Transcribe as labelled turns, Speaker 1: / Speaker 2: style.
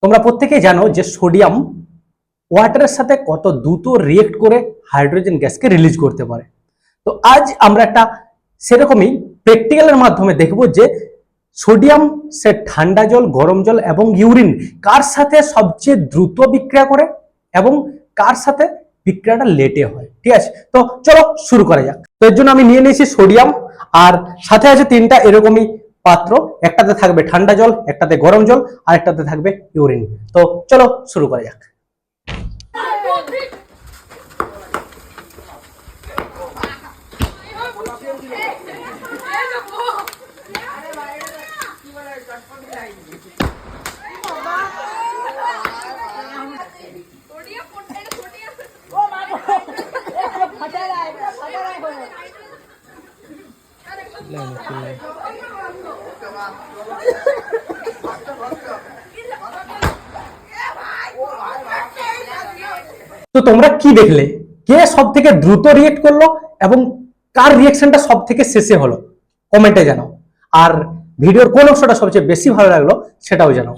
Speaker 1: তোমরা প্রত্যেকেই জানো যে সোডিয়াম ওয়াটারের সাথে কত দ্রুত রিয়েক্ট করে হাইড্রোজেন গ্যাসকে রিলিজ করতে পারে। তো আজ আমরা একটা সেরকমই প্র্যাকটিক্যালের মাধ্যমে দেখব যে সোডিয়াম সে ঠান্ডা জল, গরম জল এবং ইউরিন কার সাথে সবচেয়ে দ্রুত বিক্রিয়া করে এবং কার সাথে বিক্রিয়াটা লেটে হয়। ঠিক আছে, তো চলো শুরু করা যাক। তো এর জন্য আমি নিয়ে নিয়েছি সোডিয়াম, আর সাথে আছে তিনটা এরকমই পাত্র, একটাতে থাকবে ঠান্ডা জল, একটাতে গরম জল, আর একটাতে থাকবে ইউরিন। তো চলো শুরু করা যাক। তো তোমরা কি দেখলে, কে সব থেকে দ্রুত রিয়েক্ট করলো এবং কার রিয়েকশনটা সব থেকে শেষে হলো? কমেন্টে জানাও। আর ভিডিওর কোন অংশটা সবচেয়ে বেশি ভালো লাগলো সেটাও জানাও।